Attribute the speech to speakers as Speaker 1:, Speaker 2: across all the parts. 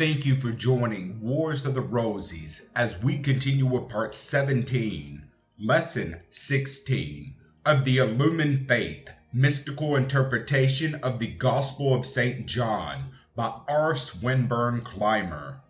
Speaker 1: Thank you for joining Wars of the Rosies as we continue with part 17, lesson 16 of the Illuminated Faith, Mystical Interpretation of the Gospel of St. John by R. Swinburne Clymer.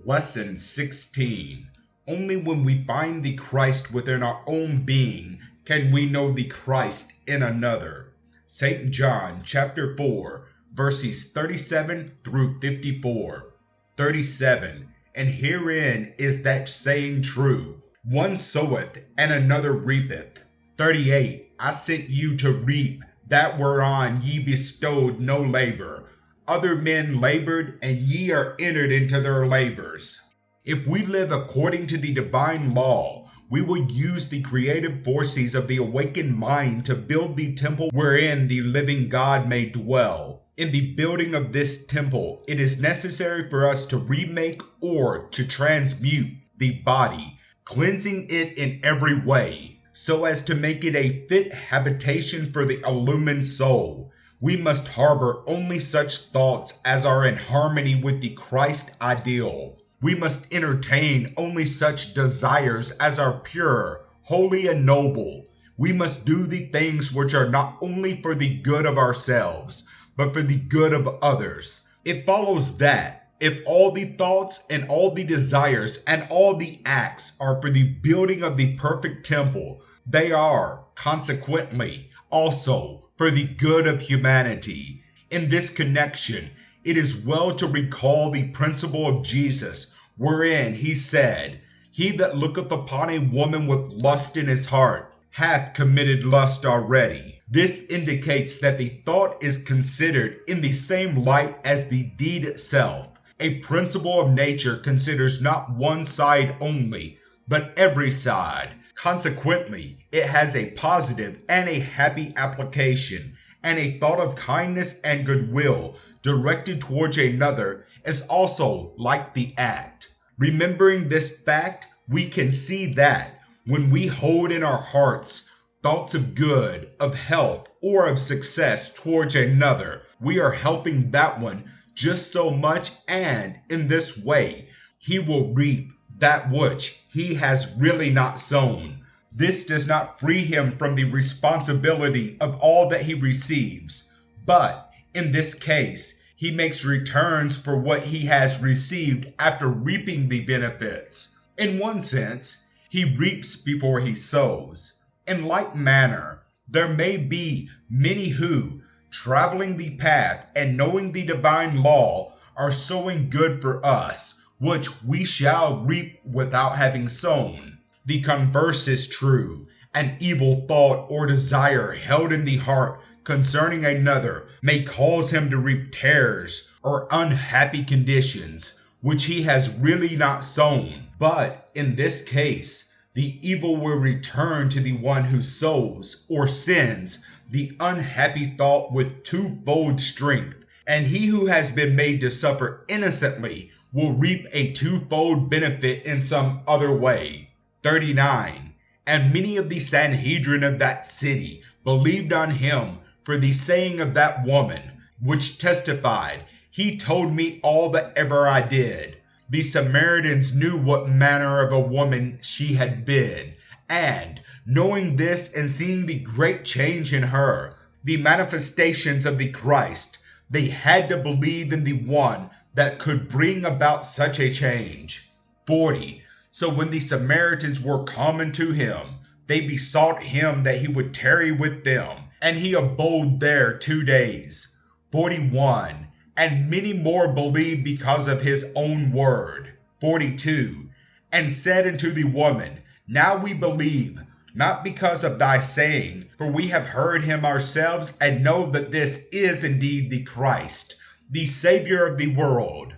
Speaker 1: Lesson 16. Only when we find the Christ within our own being can we know the Christ in another. St. John chapter 4. Verses 37 through 54. 37. And herein is that saying true, one soweth and another reapeth. 38. I sent you to reap that whereon ye bestowed no labor. Other men labored, and ye are entered into their labors. If we live according to the divine law, we will use the creative forces of the awakened mind to build the temple wherein the living God may dwell. In the building of this temple, it is necessary for us to remake or to transmute the body, cleansing it in every way, so as to make it a fit habitation for the illumined soul. We must harbor only such thoughts as are in harmony with the Christ ideal. We must entertain only such desires as are pure, holy, and noble. We must do the things which are not only for the good of ourselves, but for the good of others. It follows that if all the thoughts and all the desires and all the acts are for the building of the perfect temple, they are, consequently, also for the good of humanity. In this connection, it is well to recall the principle of Jesus, wherein he said, "He that looketh upon a woman with lust in his heart hath committed lust already." This indicates that the thought is considered in the same light as the deed itself. A principle of nature considers not one side only, but every side. Consequently, it has a positive and a happy application, and a thought of kindness and goodwill directed towards another is also like the act. Remembering this fact, we can see that when we hold in our hearts thoughts of good, of health, or of success towards another, we are helping that one just so much, and in this way, he will reap that which he has really not sown. This does not free him from the responsibility of all that he receives, but in this case, he makes returns for what he has received after reaping the benefits. In one sense, he reaps before he sows. In like manner, there may be many who, traveling the path and knowing the divine law, are sowing good for us, which we shall reap without having sown. The converse is true. An evil thought or desire held in the heart concerning another may cause him to reap tares or unhappy conditions, which he has really not sown. But in this case, the evil will return to the one who sows or sends the unhappy thought with twofold strength, and he who has been made to suffer innocently will reap a twofold benefit in some other way. 39. And many of the Sanhedrin of that city believed on him for the saying of that woman, which testified, "He told me all that ever I did." The Samaritans knew what manner of a woman she had been, and knowing this and seeing the great change in her, the manifestations of the Christ, they had to believe in the one that could bring about such a change. 40. So when the Samaritans were common to him, they besought him that he would tarry with them, and he abode there 2 days. 41. And many more believed because of his own word. 42. And said unto the woman, Now we believe, not because of thy saying, for we have heard him ourselves, and know that this is indeed the Christ, the Savior of the world.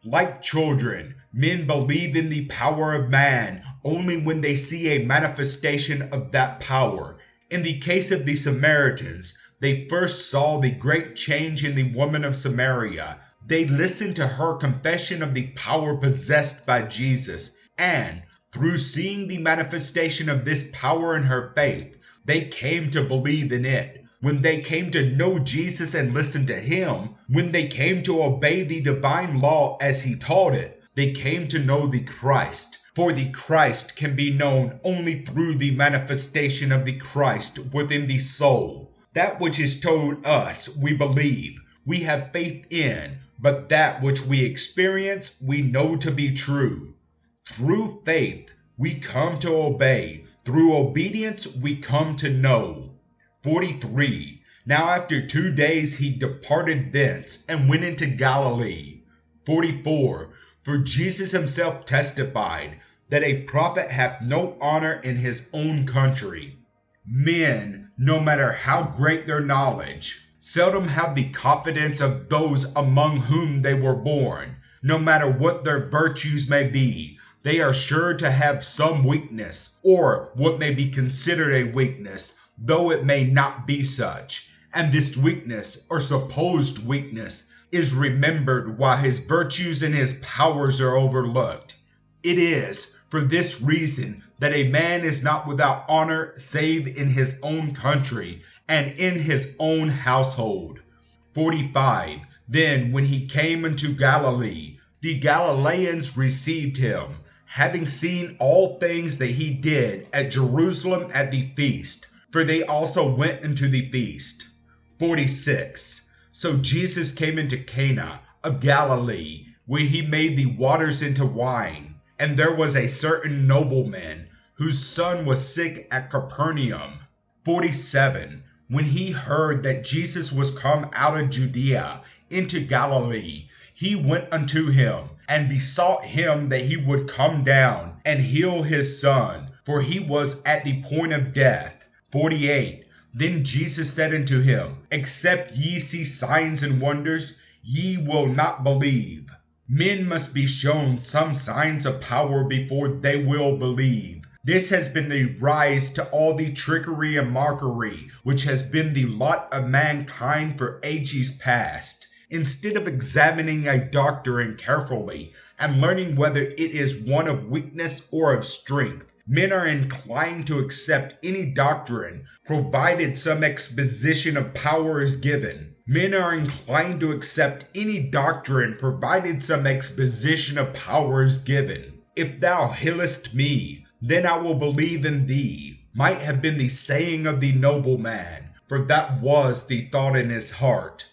Speaker 1: Like children, men believe in the power of man only when they see a manifestation of that power. In the case of the Samaritans, they first saw the great change in the woman of Samaria. They listened to her confession of the power possessed by Jesus, and through seeing the manifestation of this power in her faith, they came to believe in it. when they came to know Jesus and listen to him, when they came to obey the divine law as he taught it, they came to know the Christ. For the Christ can be known only through the manifestation of the Christ within the soul. That which is told us we believe, we have faith in, but that which we experience we know to be true. Through faith we come to obey, through obedience we come to know. 43. Now after 2 days he departed thence, and went into Galilee. 44. For Jesus himself testified, that a prophet hath no honor in his own country. Men, no matter how great their knowledge, seldom have the confidence of those among whom they were born. No matter what their virtues may be, they are sure to have some weakness, or what may be considered a weakness, though it may not be such. And this weakness, or supposed weakness, is remembered while his virtues and his powers are overlooked. It is for this reason that a man is not without honor save in his own country and in his own household. 45. Then when he came into Galilee, the Galileans received him, having seen all things that he did at Jerusalem at the feast, for they also went into the feast. 46. So Jesus came into Cana of Galilee, where he made the waters into wine. And there was a certain nobleman, whose son was sick at Capernaum. 47. When he heard that Jesus was come out of Judea into Galilee, he went unto him, and besought him that he would come down and heal his son, for he was at the point of death. 48. Then Jesus said unto him, Except ye see signs and wonders, ye will not believe. Men must be shown some signs of power before they will believe. This has been the rise to all the trickery and mockery which has been the lot of mankind for ages past. Instead of examining a doctrine carefully and learning whether it is one of weakness or of strength, men are inclined to accept any doctrine provided some exposition of power is given. Men are inclined to accept any doctrine provided some exposition of power is given. If thou healest me, then I will believe in thee, might have been the saying of the nobleman, for that was the thought in his heart.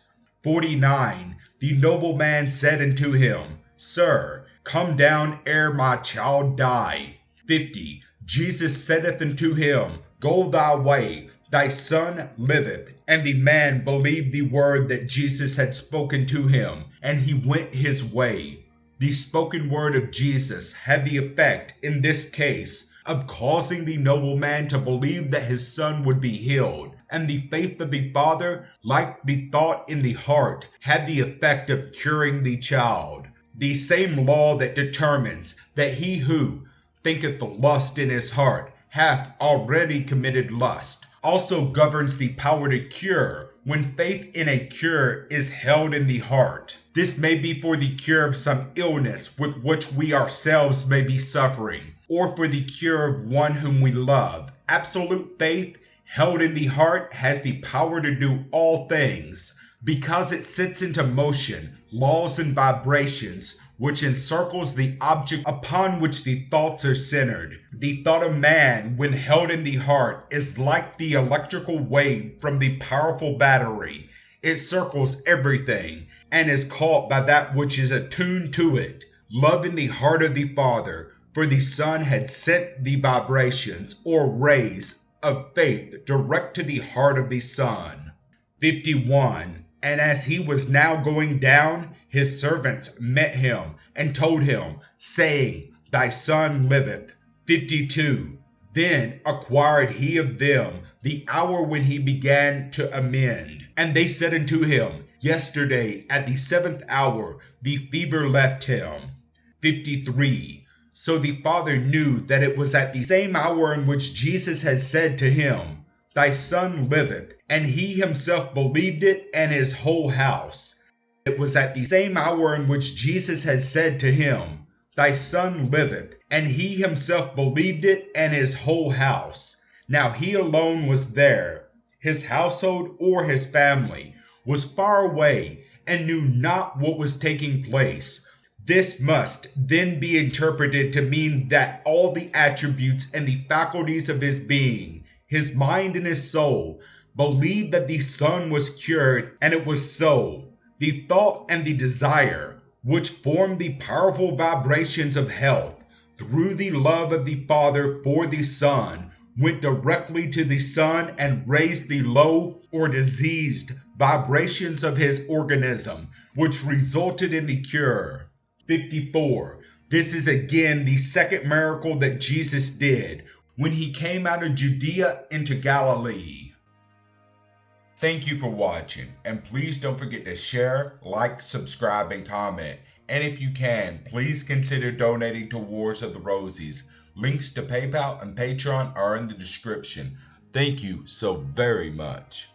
Speaker 1: 49. The nobleman said unto him, Sir, come down ere my child die. 50. Jesus saith unto him, Go thy way, thy son liveth. And the man believed the word that Jesus had spoken to him, and he went his way. The spoken word of Jesus had the effect, in this case, of causing the nobleman to believe that his son would be healed, and the faith of the father, like the thought in the heart, had the effect of curing the child. The same law that determines that he who thinketh lust in his heart hath already committed lust, also governs the power to cure, when faith in a cure is held in the heart. This may be for the cure of some illness with which we ourselves may be suffering, or for the cure of one whom we love. Absolute faith held in the heart has the power to do all things, because it sets into motion laws and vibrations which encircles the object upon which the thoughts are centered. The thought of man, when held in the heart, is like the electrical wave from the powerful battery. It circles everything, and is caught by that which is attuned to it. Love in the heart of the Father, for the Son had sent the vibrations, or rays, of faith direct to the heart of the Son. 51. And as he was now going down, his servants met him, and told him, saying, Thy son liveth. 52. Then acquired he of them the hour when he began to amend. And they said unto him, Yesterday at the 7th hour the fever left him. 53. So the father knew that it was at the same hour in which Jesus had said to him, Thy son liveth, and he himself believed it, and his whole house. It was at the same hour in which Jesus had said to him, Thy son liveth, and he himself believed it, and his whole house. Now he alone was there, his household, or his family, was far away and knew not what was taking place. This must then be interpreted to mean that all the attributes and the faculties of his being, his mind and his soul, believed that the Son was cured, and it was so. The thought and the desire, which formed the powerful vibrations of health, through the love of the Father for the Son, went directly to the Son and raised the low or diseased vibrations of his organism, which resulted in the cure. 54. This is again the second miracle that Jesus did when he came out of Judea into Galilee. Thank you for watching, and please don't forget to share, like, subscribe, and comment. And if you can, please consider donating to Wars of the Rosies. Links to PayPal and Patreon are in the description. Thank you so very much.